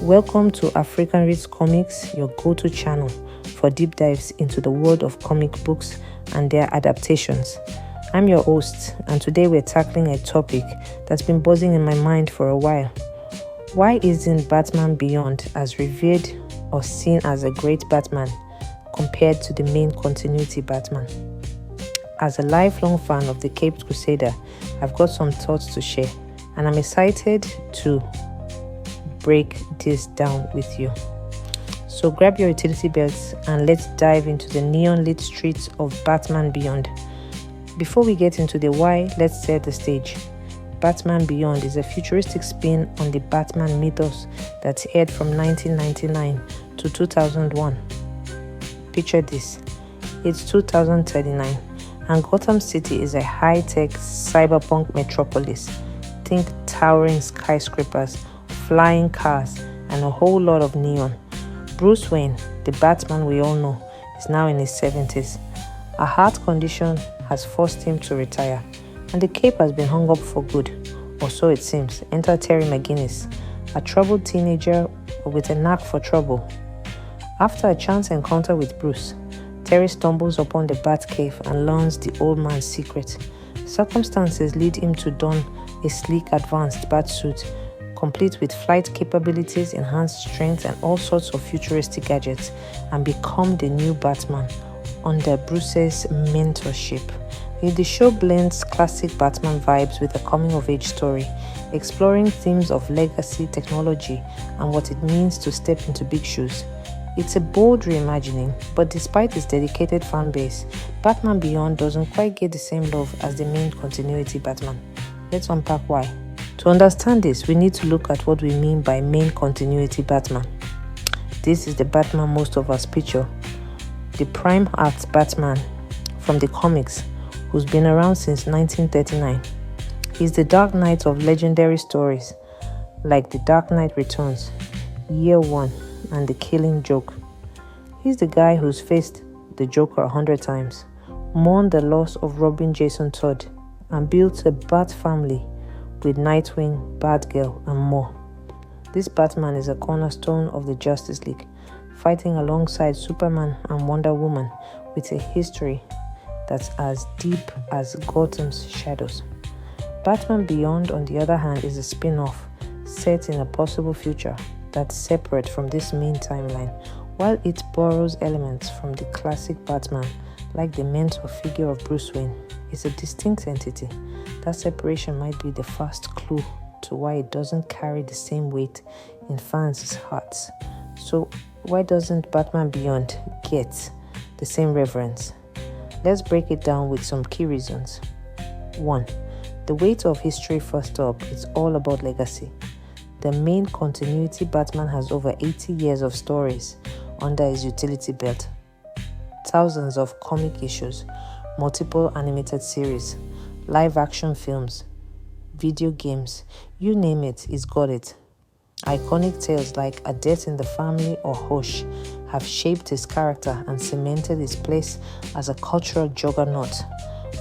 Welcome to African Reads Comics, your go-to channel for deep dives into the world of comic books and their adaptations. I'm your host, and today we're tackling a topic that's been buzzing in my mind for a while. Why isn't Batman Beyond as revered or seen as a great Batman compared to the main continuity Batman? As a lifelong fan of the Caped Crusader, I've got some thoughts to share, and I'm excited to break this down with you. So grab your utility belts and let's dive into the neon-lit streets of Batman Beyond. Before we get into the why, let's set the stage. Batman Beyond is a futuristic spin on the Batman mythos that aired from 1999 to 2001. Picture this. It's 2039 and Gotham City is a high-tech cyberpunk metropolis. Think towering skyscrapers, flying cars, and a whole lot of neon. Bruce Wayne, the Batman we all know, is now in his 70s. A heart condition has forced him to retire, and the cape has been hung up for good, or so it seems. Enter Terry McGinnis, a troubled teenager with a knack for trouble. After a chance encounter with Bruce, Terry stumbles upon the Batcave and learns the old man's secret. Circumstances lead him to don a sleek advanced Batsuit, complete with flight capabilities, enhanced strength, and all sorts of futuristic gadgets, and become the new Batman under Bruce's mentorship. The show blends classic Batman vibes with a coming-of-age story, exploring themes of legacy, technology, and what it means to step into big shoes. It's a bold reimagining, but despite its dedicated fan base, Batman Beyond doesn't quite get the same love as the main continuity Batman. Let's unpack why. To understand this, we need to look at what we mean by main continuity Batman. This is the Batman most of us picture, the prime art Batman from the comics, who's been around since 1939. He's the Dark Knight of legendary stories like The Dark Knight Returns, Year One, and The Killing Joke. He's the guy who's faced the Joker 100 times, mourned the loss of Robin Jason Todd, and built a Bat family with Nightwing, Batgirl, and more. This Batman is a cornerstone of the Justice League, fighting alongside Superman and Wonder Woman with a history that's as deep as Gotham's shadows. Batman Beyond, on the other hand, is a spin-off set in a possible future that's separate from this main timeline. While it borrows elements from the classic Batman, like the mentor figure of Bruce Wayne, it's a distinct entity. That separation might be the first clue to why it doesn't carry the same weight in fans' hearts. So why doesn't Batman Beyond get the same reverence? Let's break it down with some key reasons. 1. The weight of history. First up, it's all about legacy. The main continuity Batman has over 80 years of stories under his utility belt. Thousands of comic issues, multiple animated series, live action films, video games, you name it, he's got it. Iconic tales like A Death in the Family or Hush have shaped his character and cemented his place as a cultural juggernaut.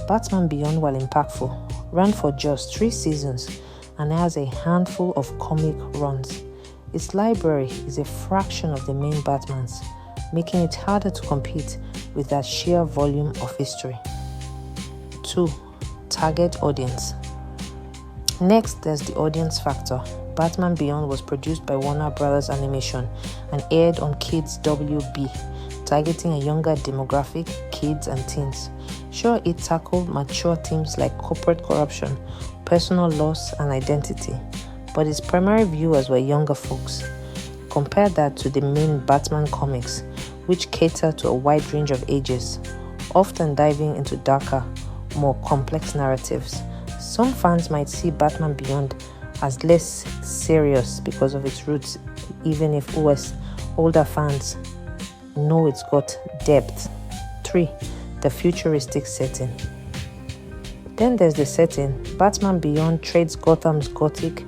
Batman Beyond, while impactful, ran for just 3 seasons and has a handful of comic runs. Its library is a fraction of the main Batman's, making it harder to compete with that sheer volume of history. 2. Target audience. Next, there's the audience factor. Batman Beyond was produced by Warner Brothers Animation and aired on Kids WB, targeting a younger demographic, kids and teens. Sure, it tackled mature themes like corporate corruption, personal loss, and identity, but its primary viewers were younger folks. Compare that to the main Batman comics, which cater to a wide range of ages, often diving into darker, more complex narratives. Some fans might see Batman Beyond as less serious because of its roots, even if older fans know it's got depth. 3. The futuristic setting. Then there's the setting. Batman Beyond trades Gotham's gothic,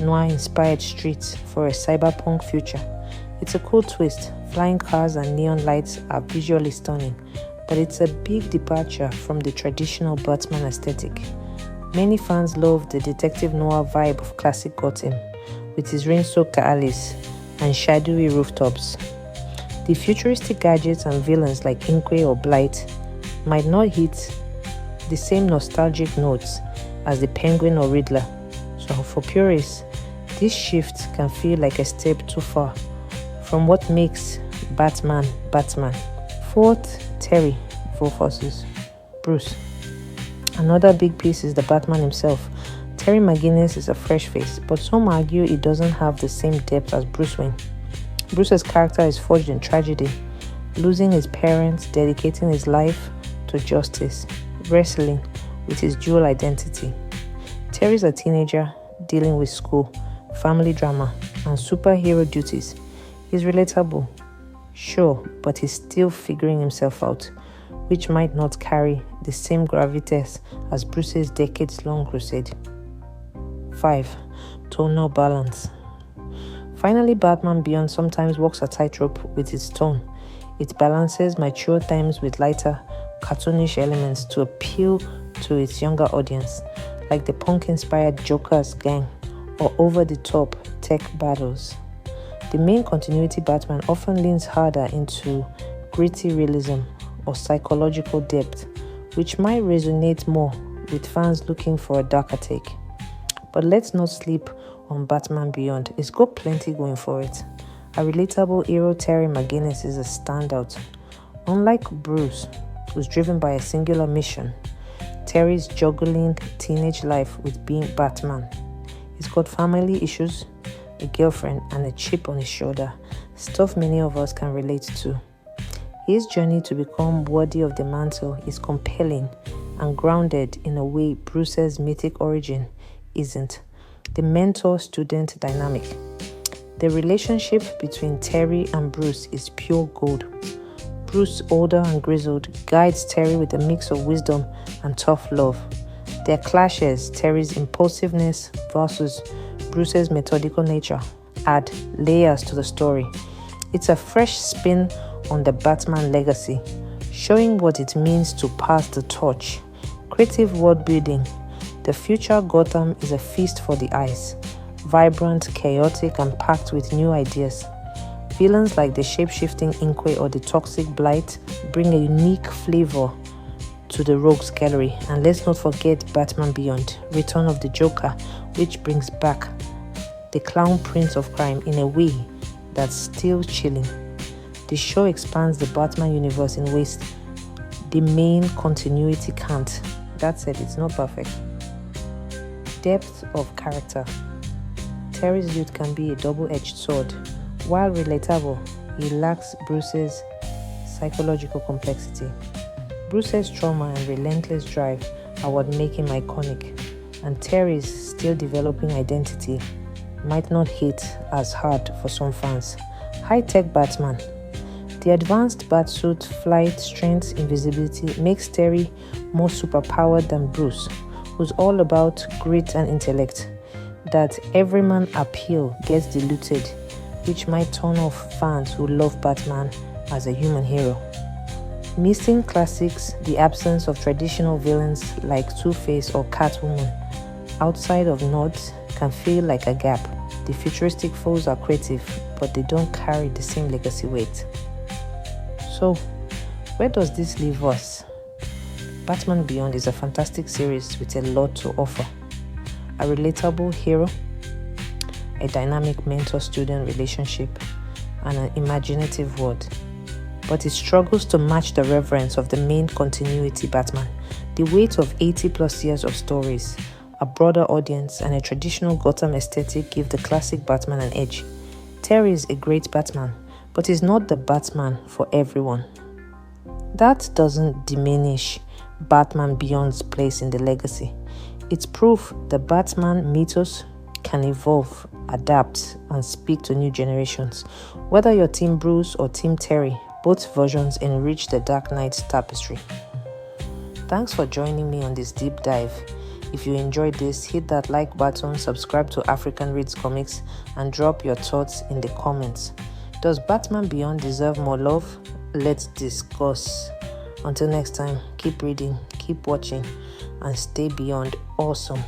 noir-inspired streets for a cyberpunk future. It's a cool twist. Flying cars and neon lights are visually stunning, but it's a big departure from the traditional Batman aesthetic. Many fans love the detective noir vibe of classic Gotham, with his rain-soaked alleys, and shadowy rooftops. The futuristic gadgets and villains like Inkway or Blight might not hit the same nostalgic notes as the Penguin or Riddler. So for purists, this shift can feel like a step too far from what makes Batman Batman. Fourth, Terry focuses. Bruce. Another big piece is the Batman himself. Terry McGinnis is a fresh face, but some argue he doesn't have the same depth as Bruce Wayne. Bruce's character is forged in tragedy, losing his parents, dedicating his life to justice, wrestling with his dual identity. Terry's a teenager dealing with school, family drama, and superhero duties. He's relatable, sure, but he's still figuring himself out, which might not carry the same gravitas as Bruce's decades-long crusade. 5. Tonal balance. Finally, Batman Beyond sometimes walks a tightrope with its tone. It balances mature themes with lighter, cartoonish elements to appeal to its younger audience, like the punk-inspired Joker's gang or over-the-top tech battles. The main continuity Batman often leans harder into gritty realism or psychological depth, which might resonate more with fans looking for a darker take. But let's not sleep on Batman Beyond. It's got plenty going for it. A relatable hero, Terry McGinnis, is a standout. Unlike Bruce, who's driven by a singular mission, Terry's juggling teenage life with being Batman. He's got family issues, a girlfriend, and a chip on his shoulder, stuff many of us can relate to. His journey to become worthy of the mantle is compelling and grounded in a way Bruce's mythic origin isn't. The mentor-student dynamic. The relationship between Terry and Bruce is pure gold. Bruce, older and grizzled, guides Terry with a mix of wisdom and tough love. Their clashes, Terry's impulsiveness versus Bruce's methodical nature, add layers to the story. It's a fresh spin on the Batman legacy, showing what it means to pass the torch. Creative world building. The future Gotham is a feast for the eyes, vibrant, chaotic, and packed with new ideas. Villains like the shape-shifting Inkway or the toxic Blight bring a unique flavor to the Rogues Gallery. And let's not forget Batman Beyond, Return of the Joker, which brings back the clown prince of crime in a way that's still chilling. The show expands the Batman universe in ways the main continuity can't. That said, it's not perfect. Depth of character. Terry's youth can be a double-edged sword. While relatable, he lacks Bruce's psychological complexity. Bruce's trauma and relentless drive are what make him iconic, and Terry's still developing identity might not hit as hard for some fans. High-tech Batman. The advanced Batsuit, flight, strength, invisibility makes Terry more superpowered than Bruce, who's all about grit and intellect. That everyman appeal gets diluted, which might turn off fans who love Batman as a human hero. Missing classics, the absence of traditional villains like Two-Face or Catwoman outside of nods can feel like a gap. The futuristic foes are creative, but they don't carry the same legacy weight. So, where does this leave us? Batman Beyond is a fantastic series with a lot to offer. A relatable hero, a dynamic mentor-student relationship, and an imaginative world. But it struggles to match the reverence of the main continuity Batman. The weight of 80+ years of stories, a broader audience, and a traditional Gotham aesthetic give the classic Batman an edge. Terry is a great Batman, but is not the Batman for everyone. That doesn't diminish Batman Beyond's place in the legacy. It's proof the Batman mythos can evolve, adapt, and speak to new generations. Whether you're Team Bruce or Team Terry, both versions enrich the Dark Knight's tapestry. Thanks for joining me on this deep dive. If you enjoyed this, hit that like button, subscribe to African Reads Comics, and drop your thoughts in the comments. Does Batman Beyond deserve more love? Let's discuss. Until next time, keep reading, keep watching, and stay beyond awesome.